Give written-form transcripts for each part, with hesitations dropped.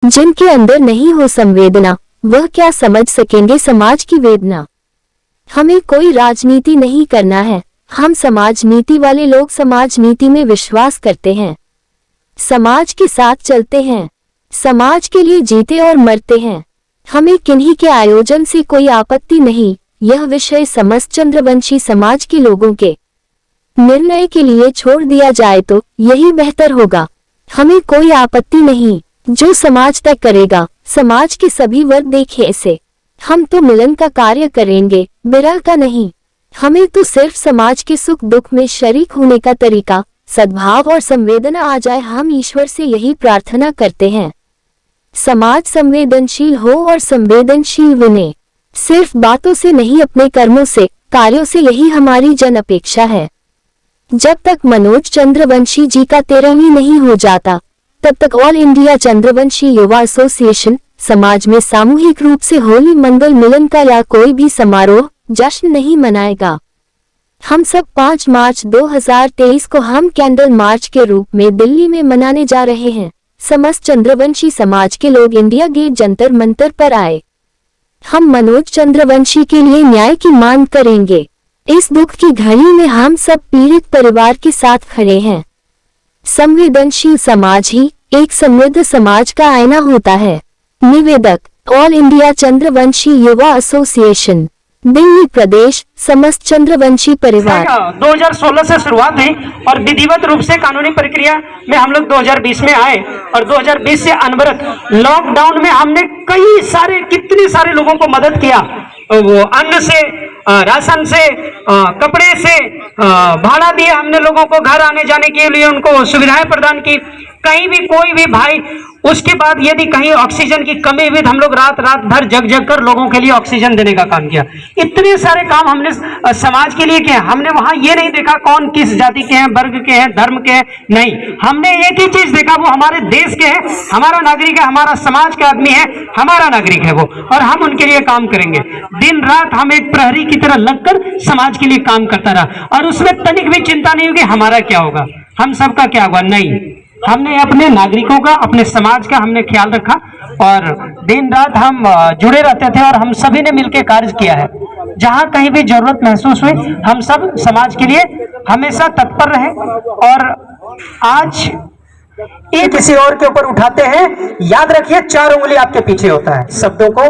जिनके अंदर नहीं हो संवेदना, वह क्या समझ सकेंगे समाज की वेदना। हमें कोई राजनीति नहीं करना है, हम समाज नीति वाले लोग समाज नीति में विश्वास करते हैं, समाज के साथ चलते हैं, समाज के लिए जीते और मरते हैं। हमें किन्हीं के आयोजन से कोई आपत्ति नहीं, यह विषय समस्त चंद्रवंशी समाज के लोगों के निर्णय के लिए छोड़ दिया जाए तो यही बेहतर होगा। हमें कोई आपत्ति नहीं, जो समाज तय करेगा, समाज के सभी वर्ग देखें इसे। हम तो मिलन का कार्य करेंगे, विरह का नहीं। हमें तो सिर्फ समाज के सुख दुख में शरीक होने का तरीका, सद्भाव और संवेदना आ जाए, हम ईश्वर से यही प्रार्थना करते हैं। समाज संवेदनशील हो और संवेदनशील बने, सिर्फ बातों से नहीं अपने कर्मों से, कार्यों से, यही हमारी जन अपेक्षा है। जब तक मनोज चंद्रवंशी जी का 13वीं नहीं हो जाता, तब तक ऑल इंडिया चंद्रवंशी युवा एसोसिएशन समाज में सामूहिक रूप से होली मंगल मिलन का या कोई भी समारोह जश्न नहीं मनाएगा। हम सब 5 मार्च 2023 को हम कैंडल मार्च के रूप में दिल्ली में मनाने जा रहे हैं। समस्त चंद्रवंशी समाज के लोग इंडिया गेट जंतर मंतर पर आए। हम मनोज चंद्रवंशी के लिए न्याय की मांग करेंगे। इस दुख की घड़ी में हम सब पीड़ित परिवार के साथ खड़े हैं। संवेदनशील समाज ही एक समृद्ध समाज का आईना होता है। निवेदक, ऑल इंडिया चंद्रवंशी युवा एसोसिएशन, दिल्ली प्रदेश, समस्त चंद्रवंशी परिवार। 2016 से शुरुआत हुई और विधिवत रूप से कानूनी प्रक्रिया में हम लोग 2020 में आए और 2020 से अनवरत लॉकडाउन में हमने कितने सारे लोगों को मदद किया। वो अन्न से, राशन से, कपड़े से, भाड़ा दिए हमने लोगों को, घर आने जाने के लिए उनको सुविधाएं प्रदान की। कहीं भी कोई भी भाई, उसके बाद यदि कहीं ऑक्सीजन की कमी हुई तो हम लोग रात भर जग कर लोगों के लिए ऑक्सीजन देने का काम किया। इतने सारे काम हमने समाज के लिए किए। हमने वहां ये नहीं देखा कौन किस जाति के हैं, वर्ग के हैं, धर्म के हैं, नहीं। हमने एक ही चीज देखा, वो हमारे देश के हैं, हमारा नागरिक है, हमारा समाज का आदमी है, हमारा नागरिक है वो, और हम उनके लिए काम करेंगे। दिन रात हम एक प्रहरी की तरह लगकर समाज के लिए काम करता रहा और उसमें तनिक भी चिंता नहीं होगी हमारा क्या होगा, हम सबका क्या होगा। नहीं, हमने अपने नागरिकों का, अपने समाज का हमने ख्याल रखा और दिन रात हम जुड़े रहते थे और हम सभी ने मिलकर कार्य किया है। जहां कहीं भी जरूरत महसूस हुई, हम सब समाज के लिए हमेशा तत्पर रहे। और आज ये किसी और के ऊपर उठाते हैं, याद रखिए 4 उंगली आपके पीछे होता है। शब्दों को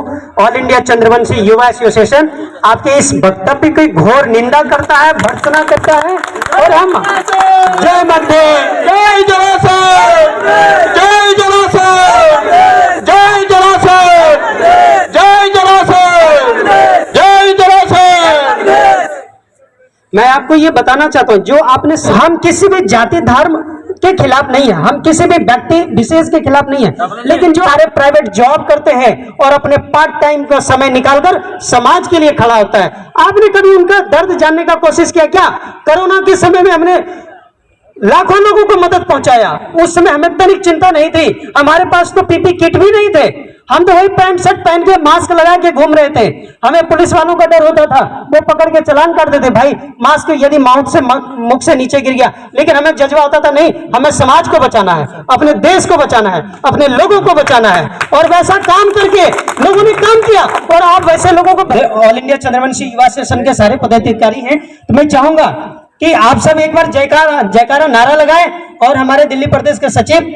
ऑल इंडिया चंद्रवंशी युवा एसोसिएशन आपके इस वक्तव्य की घोर निंदा करता है, भर्त्सना करता है। और हम जय मध्य, जय जलाशय, जय जलाशय, जय जलाशय, जय जलाशय, जय जलाशय। मैं आपको ये बताना चाहता हूं, जो आपने, हम किसी भी जाति धर्म के खिलाफ नहीं है, हम किसी भी व्यक्ति विशेष के खिलाफ नहीं है, लेकिन जो सारे प्राइवेट जॉब करते हैं और अपने पार्ट टाइम का समय निकालकर समाज के लिए खड़ा होता है, आपने कभी उनका दर्द जानने का कोशिश किया क्या? कोरोना के समय में हमने लाखों लोगों को मदद पहुंचाया। उस समय हमें तनिक चिंता नहीं थी, हमारे पास तो पीपी किट भी नहीं थे, हम तो वही पैंट शर्ट पहन के मास्क लगा के घूम रहे थे। हमें पुलिस वालों का डर होता था, वो पकड़ के चालान कर देते, भाई मास्क यदि मुख से नीचे गिर गया। लेकिन हमें जज्बा होता था, नहीं, हमें समाज को बचाना है, अपने देश को बचाना है, अपने लोगों को बचाना है। और वैसा काम करके लोगों ने काम किया। और आप वैसे लोगों को, ऑल इंडिया चंद्रवंशी युवा एसोसिएशन के सारे पदाधिकारी हैं, तो मैं चाहूंगा कि आप सब एक बार जयकारा नारा लगाएं। और हमारे दिल्ली प्रदेश के सचिव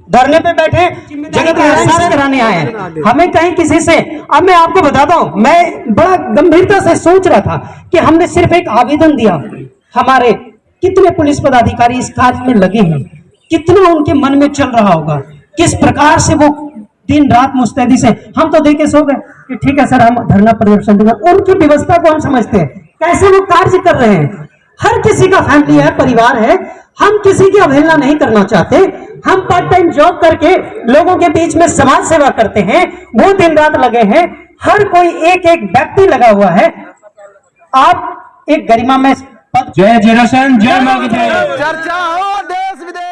धरने पे बैठे, जगत का एहसास कराने आए हैं, हमें कहीं किसी से। अब मैं आपको बताता हूं, मैं बड़ा गंभीरता से सोच रहा था कि हमने सिर्फ एक आवेदन दिया, हमारे कितने पुलिस पदाधिकारी इस कार्य में लगे हैं, कितना उनके मन में चल रहा होगा, किस प्रकार से वो दिन रात मुस्तैदी से। हम तो देखे सो गए कि ठीक है सर, हम धरना प्रदर्शन देंगे, उनकी व्यवस्था को हम समझते हैं, कैसे वो कार्य कर रहे हैं। हर किसी का फैमिली है, परिवार है, हम किसी की अवहेलना नहीं करना चाहते। हम पार्ट टाइम जॉब करके लोगों के बीच में समाज सेवा करते हैं, वो दिन रात लगे हैं, हर कोई एक व्यक्ति लगा हुआ है। आप एक गरिमा में जय जनार्दन, जय मां की जय। चर्चा हो देश विदेश।